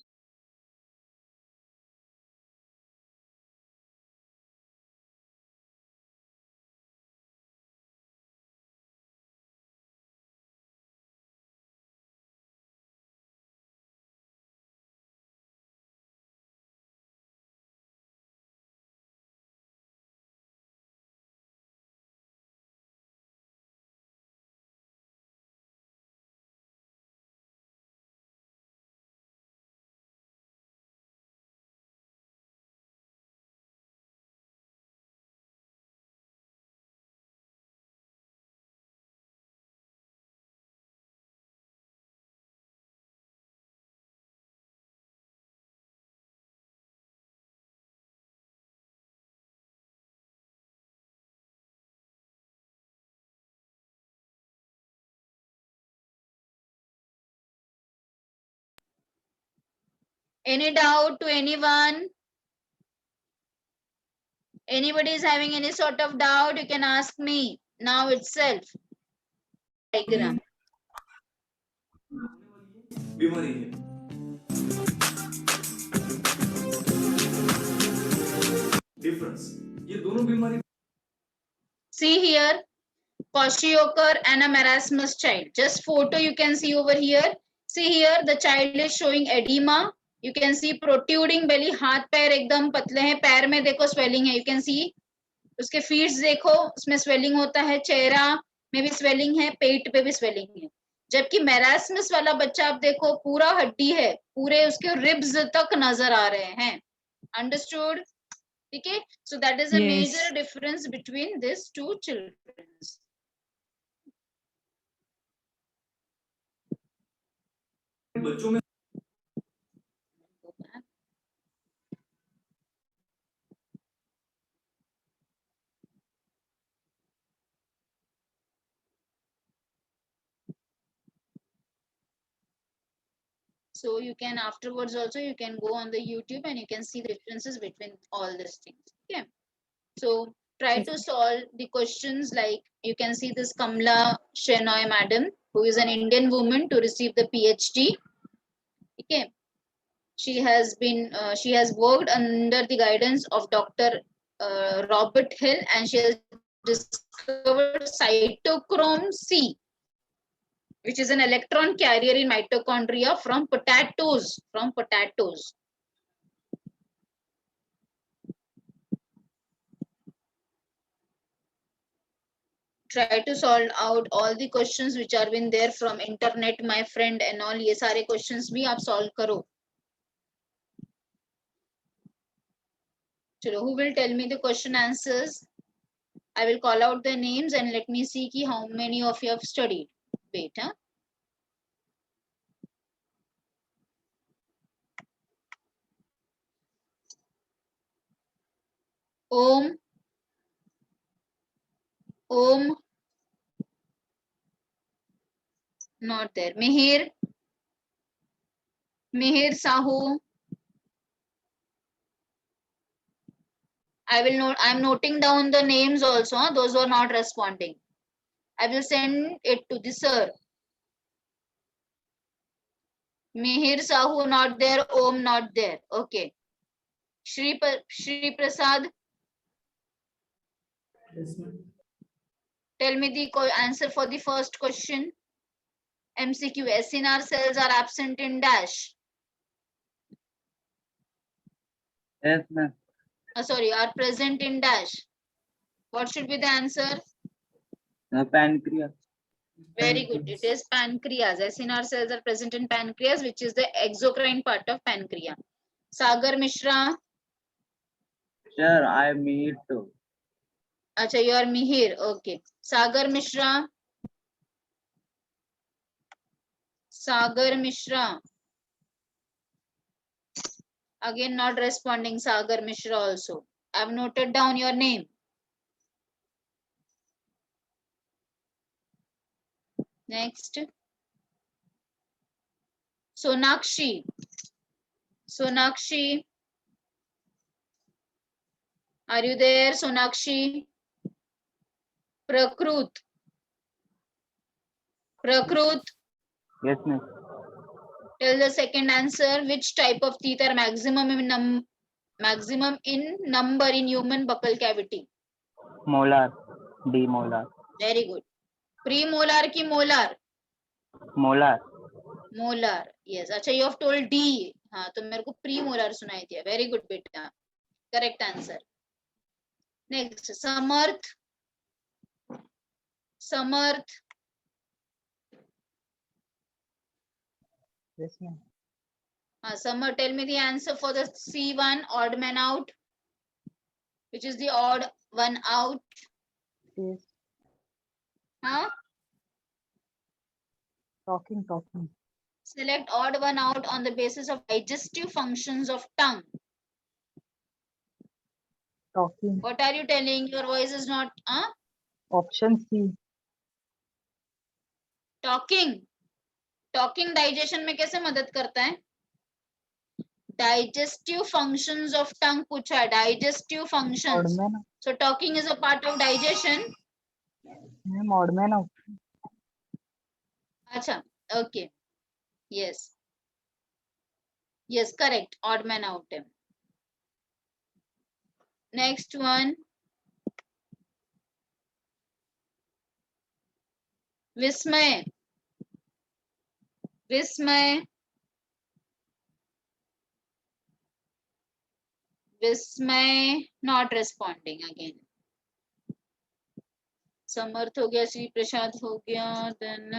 Any doubt to anyone? Anybody is having any sort of doubt, you can ask me now itself. Diagram. बीमारी है difference ये दोनों बीमारी See here, Kwashiorkor and a marasmus child. Just photo you can see over here. See here, the child is showing edema. You can see protruding belly. हाथ पैर एकदम पतले हैं. पैर में देखो swelling है. You can see. उसके feet देखो, उसमें swelling होता है. चेहरा में भी swelling है. पेट पे भी swelling है. जबकि marasmus वाला बच्चा आप देखो पूरा हड्डी है. पूरे उसके ribs तक नजर आ रहे हैं. Understood? Okay, so that is a Yes. major difference between these two children. बच्चों में So you can afterwards also you can go on the YouTube and you can see the differences between all these things. Okay. So try to solve the questions like you can see this Kamla Shenoy madam, who is an Indian woman to receive the PhD. Okay. She has worked under the guidance of Dr. Robert Hill, and she has discovered cytochrome C, which is an electron carrier in mitochondria from potatoes. Try to solve out all the questions which are been there from internet, my friend, and all. ये सारे questions भी आप solve करो. चलो, who will tell me the question answers? I will call out the names and let me see कि how many of you have studied. Wait, huh? Om, not there. Mihir Sahu. I'm noting down the names also, huh? Those who are not responding. I will send it to the sir. Mihir Sahu not there, Om not there. Okay. Shri Prasad. yes, ma'am. Tell me the answer for the first question. MCQ. SNR cells are absent in dash. Yes, ma'am. Sorry, are present in dash. What should be the answer? Pancreas. Very good. It is pancreas. SNR cells are present in pancreas, which is the exocrine part of pancreas. Sagar Mishra. Sure, I meet too. Acha, you are Mihir. Okay. Sagar Mishra. Again, not responding. Sagar Mishra also. I've noted down your name. Next. Sonakshi. Are you there, Sonakshi? Prakrut. Yes, ma'am. Tell the second answer. Which type of teeth are maximum in number in human buccal cavity? Molar. Demolar. Very good. Premolar ki molar? Molar. Molar. Yes. अच्छा, you have told D. हाँ, तो मेरे को premolar सुनाई दिया. Very good बेटा. Correct answer. Next, Samarth. Yes, ma'am. Samarth, tell me the answer for the C1, odd man out. Which is the odd one out? Yes. Huh? Talking. Select odd one out on the basis of digestive functions of tongue. Talking. What are you telling? Your voice is not, huh? Option C. Talking digestion में कैसे मदद करता है? Digestive functions of tongue पूछा है, digestive odd functions. man, so talking is a part of digestion. ma'am, odd man out. अच्छा, okay, yes yes, correct, odd man out है. Next one, विस्मय. विस्मय, विस्मय नॉट रिस्पॉन्डिंग अगेन. समर्थ हो गया, श्री प्रसाद हो गया, देन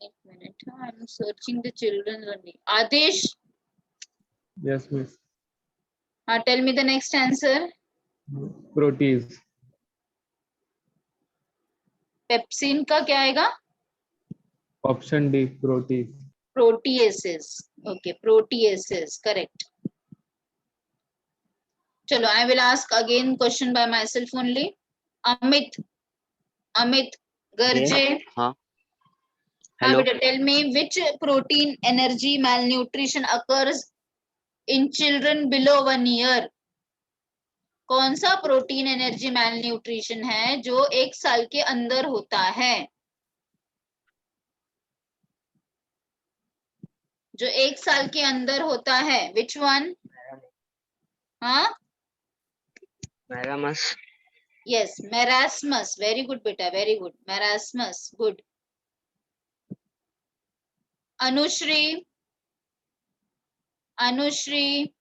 एक minute, I am searching the children only. Aadesh, Yes, miss. Tell me the next answer. Protease. Pepsin का क्या आएगा? Option D, protease. Proteases. Okay, proteases, correct. चलो, I will ask again question by myself only. Amit, Amit Garje. हाँ. हाँ Hello. बेटा, tell me which protein energy malnutrition occurs in children below 1 year. कौन सा protein energy malnutrition है जो 1 साल के अंदर होता है? जो 1 साल के अंदर होता है, विच वन? हाँ, Meramus. Yes, marasmus. Very good बेटा, very good, marasmus, good. Anushree, Anushree,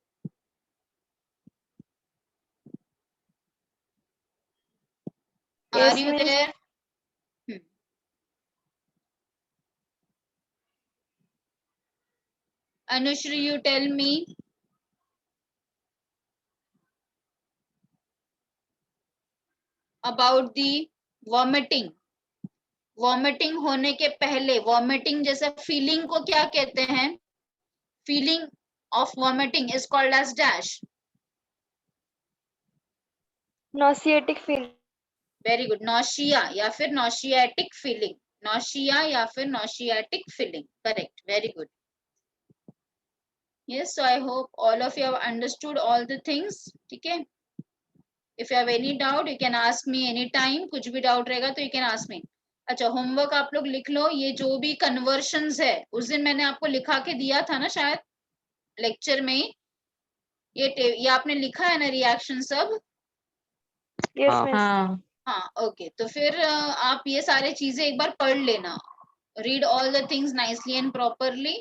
Yes, are you miss. there? Anushri, you tell me. About the vomiting. Vomiting होने के पहले, वॉमिटिंग जैसे फीलिंग को क्या कहते हैं? Feeling of vomiting is called as dash. Nauseatic feeling. Very good, nausea या फिर नॉशियाटिक फीलिंग. नॉशिया या फिर nauseatic feeling, correct, very good. Yes, so I hope all of you have understood all the things. ठीक है? If you have any doubt, you can ask me anytime. कुछ भी doubt रहेगा तो you can ask me. अच्छा, homework आप लोग लिख लो. ये जो भी कन्वर्शंस है, उस दिन मैंने आपको लिखा के दिया था ना शायद लेक्चर में. ये आपने लिखा है ना रिएक्शन सब? Yes, हाँ. miss. हाँ. हाँ, ओके. तो फिर आप ये सारे चीजें एक बार पढ़ लेना. Read all the things nicely and properly.